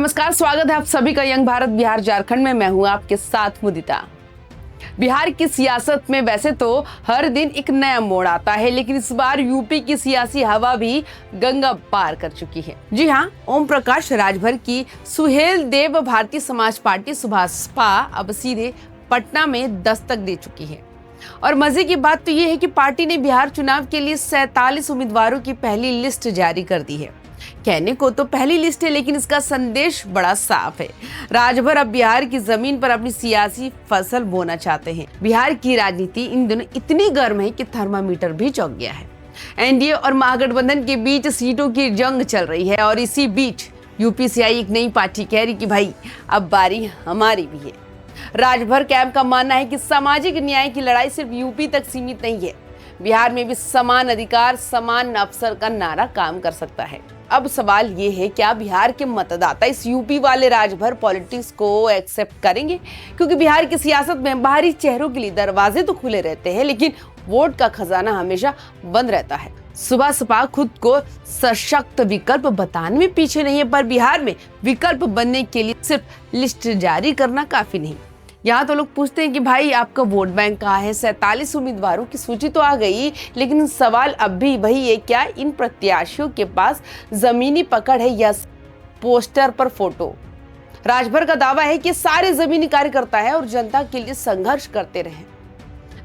नमस्कार, स्वागत है आप सभी का यंग भारत बिहार झारखंड में। मैं हूं आपके साथ मुदिता। बिहार की सियासत में वैसे तो हर दिन एक नया मोड़ आता है, लेकिन इस बार यूपी की सियासी हवा भी गंगा पार कर चुकी है। जी हां, ओम प्रकाश राजभर की सुहेल देव भारतीय समाज पार्टी सुभाषपा अब सीधे पटना में दस्तक दे चुकी है। और मजे की बात तो ये है कि पार्टी ने बिहार चुनाव के लिए 47 उम्मीदवारों की पहली लिस्ट जारी कर दी है। कहने को तो पहली लिस्ट है, लेकिन इसका संदेश बड़ा साफ है। राजभर अब बिहार की जमीन पर अपनी सियासी फसल बोना चाहते हैं। बिहार की राजनीति इन दिनों इतनी गर्म है कि थर्मामीटर भी चौंक गया है। एनडीए और महागठबंधन के बीच सीटों की जंग चल रही है और इसी बीच यूपी से आई एक नई पार्टी कह रही कि भाई अब बारी हमारी भी है। राजभर कैंप का मानना है कि सामाजिक न्याय की लड़ाई सिर्फ यूपी तक सीमित नहीं है, बिहार में भी समान अधिकार समान अवसर का नारा काम कर सकता है। अब सवाल ये है, क्या बिहार के मतदाता इस यूपी वाले राजभर पॉलिटिक्स को एक्सेप्ट करेंगे? क्योंकि बिहार की सियासत में बाहरी चेहरों के लिए दरवाजे तो खुले रहते हैं, लेकिन वोट का खजाना हमेशा बंद रहता है। सुभाषपा खुद को सशक्त विकल्प बताने में पीछे नहीं है, पर बिहार में विकल्प बनने के लिए सिर्फ लिस्ट जारी करना काफी नहीं। यहाँ तो लोग पूछते हैं कि भाई आपका वोट बैंक कहाँ है? 47 उम्मीदवारों की सूची तो आ गई, लेकिन सवाल अब भी वही है, क्या इन प्रत्याशियों के पास जमीनी पकड़ है या पोस्टर पर फोटो? राजभर का दावा है कि सारे जमीनी कार्यकर्ता है और जनता के लिए संघर्ष करते रहे।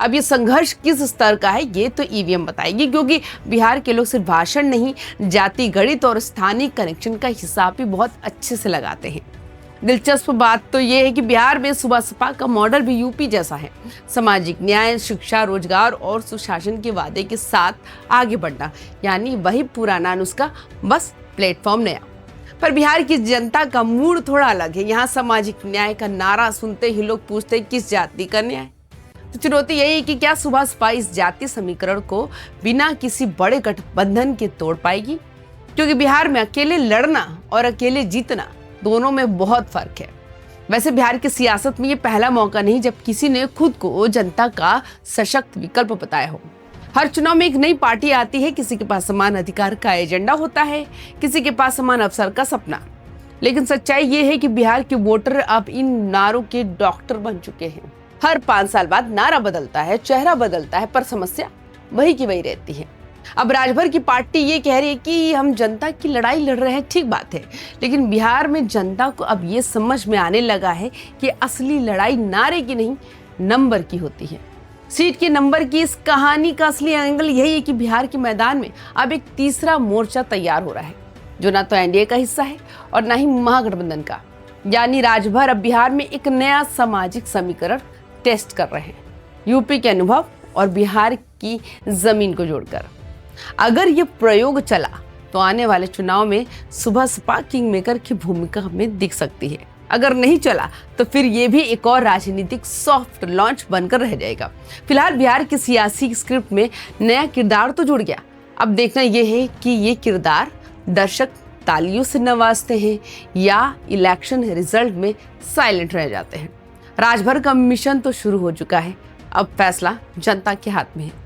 अब ये संघर्ष किस स्तर का है ये तो ईवीएम बताएगी, क्योंकि बिहार के लोग सिर्फ भाषण नहीं, जाति गणित और स्थानीय कनेक्शन का हिसाब भी बहुत अच्छे से लगाते हैं। दिलचस्प बात तो ये है कि बिहार में सुभाषपा का मॉडल भी यूपी जैसा है। सामाजिक न्याय, शिक्षा, रोजगार और सुशासन के वादे के साथ आगे बढ़ना, यानी वही पुराना नुस्खा, बस प्लेटफॉर्म नया। पर बिहार की जनता का मूड थोड़ा अलग है। यहाँ सामाजिक न्याय का नारा सुनते ही लोग पूछते हैं किस जाति का न्याय? तो चुनौती यही है कि क्या सुभाषपा इस जाति समीकरण को बिना किसी बड़े गठबंधन के तोड़ पाएगी? क्योंकि बिहार में अकेले लड़ना और अकेले जीतना दोनों में बहुत फर्क है। वैसे बिहार की सियासत में ये पहला मौका नहीं जब किसी ने खुद को जनता का सशक्त विकल्प बताया हो। हर चुनाव में एक नई पार्टी आती है, किसी के पास समान अधिकार का एजेंडा होता है, किसी के पास समान अवसर का सपना। लेकिन सच्चाई ये है कि बिहार के वोटर अब इन नारों के डॉक्टर बन चुके हैं। हर 5 साल बाद नारा बदलता है, चेहरा बदलता है, पर समस्या वही की वही रहती है। अब राजभर की पार्टी ये कह रही है कि हम जनता की लड़ाई लड़ रहे हैं, ठीक बात है, लेकिन बिहार में जनता को अब ये समझ में आने लगा है कि असली लड़ाई नारे की नहीं, नंबर की होती है। सीट के नंबर की इस कहानी का असली एंगल यही है कि बिहार के मैदान में अब एक तीसरा मोर्चा तैयार हो रहा है, जो ना तो एनडीए का हिस्सा है और ना ही महागठबंधन का। यानी राजभर अब बिहार में एक नया सामाजिक समीकरण टेस्ट कर रहे हैं, यूपी के अनुभव और बिहार की जमीन को जोड़कर। अगर ये प्रयोग चला तो आने वाले चुनाव में सुभाषपा किंग मेकर की भूमिका हमें दिख सकती है। अगर नहीं चला तो फिर ये भी एक और राजनीतिक सॉफ्ट लॉन्च बनकर रह जाएगा। फिलहाल बिहार की सियासी स्क्रिप्ट में नया किरदार तो जुड़ गया। अब देखना यह है कि ये किरदार दर्शक तालियों से नवाजते हैं या इलेक्शन रिजल्ट में साइलेंट रह जाते हैं। राजभर का मिशन तो शुरू हो चुका है, अब फैसला जनता के हाथ में है।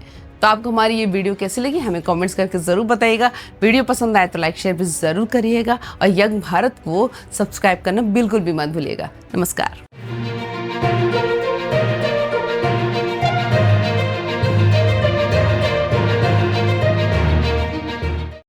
तो आपको हमारी ये वीडियो कैसी लगी हमें कमेंट्स करके जरूर बताइएगा। वीडियो पसंद आए तो लाइक शेयर भी जरूर करिएगा और यंग भारत को सब्सक्राइब करना बिल्कुल भी मत भूलिएगा। नमस्कार।